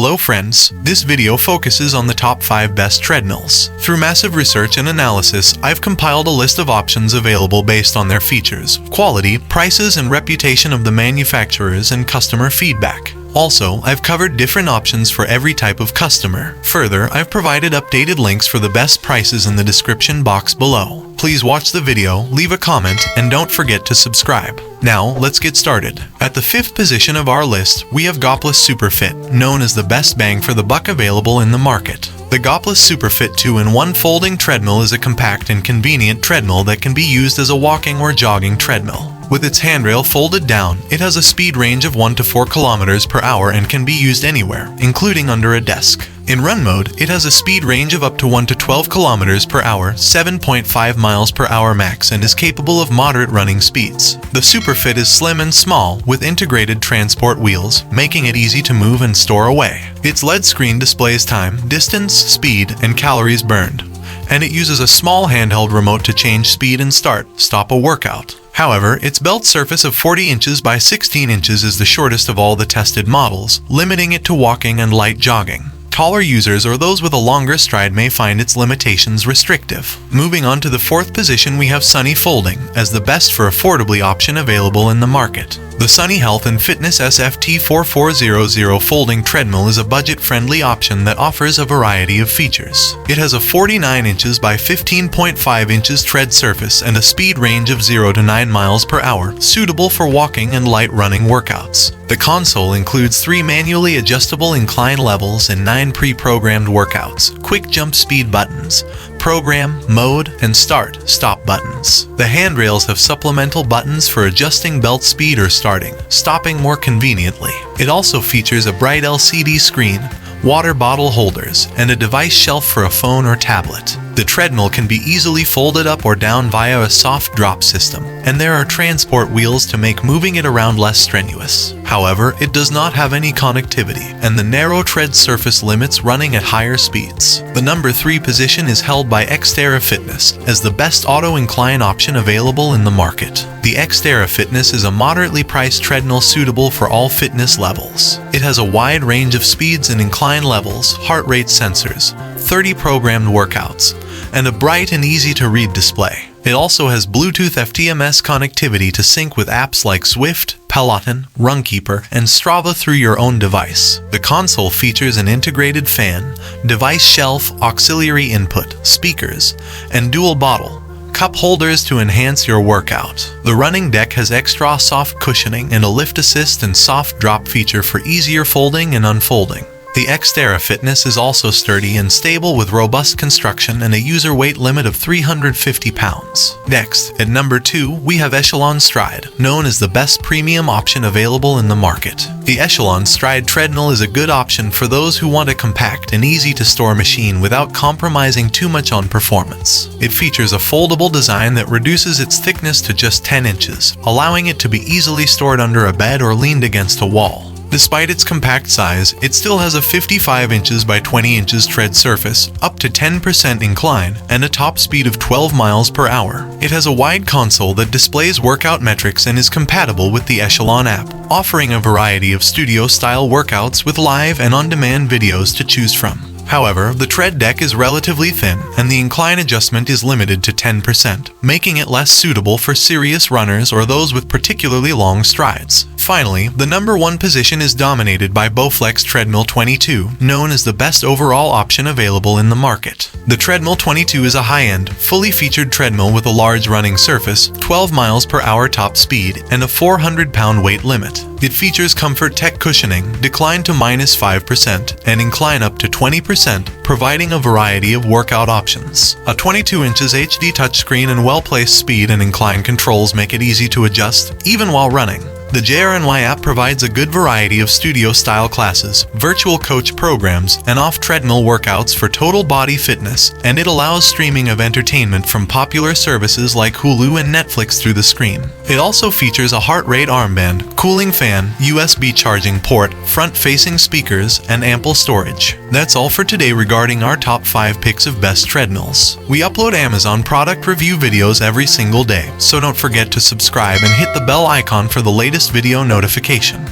Hello friends, this video focuses on the top 5 best treadmills. Through massive research and analysis, I've compiled a list of options available based on their features, quality, prices, and reputation of the manufacturers and customer feedback. Also, I've covered different options for every type of customer. Further, I've provided updated links for the best prices in the description box below. Please watch the video, leave a comment, and don't forget to subscribe. Now, let's get started. At the 5th position of our list, we have Goplus Superfit, known as the best bang for the buck available in the market. The Goplus Superfit 2-in-1 folding treadmill is a compact and convenient treadmill that can be used as a walking or jogging treadmill. With its handrail folded down, it has a speed range of 1 to 4 kilometers per hour and can be used anywhere, including under a desk. In run mode, it has a speed range of up to 1 to 12 kilometers per hour, 7.5 miles per hour max, and is capable of moderate running speeds. The Superfit is slim and small, with integrated transport wheels, making it easy to move and store away. Its LED screen displays time, distance, speed, and calories burned, and it uses a small handheld remote to change speed and stop a workout. However, its belt surface of 40 inches by 16 inches is the shortest of all the tested models, limiting it to walking and light jogging. Taller users or those with a longer stride may find its limitations restrictive. Moving on to the 4th position, we have Sunny Folding, as the best for affordably option available in the market. The Sunny Health and Fitness SFT4400 folding treadmill is a budget-friendly option that offers a variety of features. It has a 49 inches by 15.5 inches tread surface and a speed range of 0 to 9 miles per hour, suitable for walking and light running workouts. The console includes 3 manually adjustable incline levels and 9 pre-programmed workouts, quick jump speed buttons, program, mode, and stop buttons. The handrails have supplemental buttons for adjusting belt speed or stopping more conveniently. It also features a bright LCD screen, water bottle holders, and a device shelf for a phone or tablet. The treadmill can be easily folded up or down via a soft drop system, and there are transport wheels to make moving it around less strenuous. However, it does not have any connectivity, and the narrow tread surface limits running at higher speeds. The number 3 position is held by Xterra Fitness as the best auto-incline option available in the market. The Xterra Fitness is a moderately priced treadmill suitable for all fitness levels. It has a wide range of speeds and incline levels, heart rate sensors, 30 programmed workouts, and a bright and easy-to-read display. It also has Bluetooth FTMS connectivity to sync with apps like Zwift, Peloton, Runkeeper, and Strava through your own device. The console features an integrated fan, device shelf, auxiliary input, speakers, and dual bottle cup holders to enhance your workout. The running deck has extra soft cushioning and a lift assist and soft drop feature for easier folding and unfolding. The Xterra Fitness is also sturdy and stable with robust construction and a user weight limit of 350 pounds. Next, at number 2, we have Echelon Stride, known as the best premium option available in the market. The Echelon Stride treadmill is a good option for those who want a compact and easy-to-store machine without compromising too much on performance. It features a foldable design that reduces its thickness to just 10 inches, allowing it to be easily stored under a bed or leaned against a wall. Despite its compact size, it still has a 55 inches by 20 inches tread surface, up to 10% incline, and a top speed of 12 miles per hour. It has a wide console that displays workout metrics and is compatible with the Echelon app, offering a variety of studio-style workouts with live and on-demand videos to choose from. However, the tread deck is relatively thin, and the incline adjustment is limited to 10%, making it less suitable for serious runners or those with particularly long strides. Finally, the number 1 position is dominated by Bowflex Treadmill 22, known as the best overall option available in the market. The Treadmill 22 is a high-end, fully featured treadmill with a large running surface, 12 miles per hour top speed, and a 400-pound weight limit. It features Comfort Tech cushioning, decline to -5%, and incline up to 20%, providing a variety of workout options. A 22 inches HD touchscreen and well-placed speed and incline controls make it easy to adjust, even while running. The JRNY app provides a good variety of studio-style classes, virtual coach programs, and off-treadmill workouts for total body fitness, and it allows streaming of entertainment from popular services like Hulu and Netflix through the screen. It also features a heart rate armband, cooling fan, USB charging port, front-facing speakers, and ample storage. That's all for today regarding our top 5 picks of best treadmills. We upload Amazon product review videos every single day, so don't forget to subscribe and hit the bell icon for the latest video notification.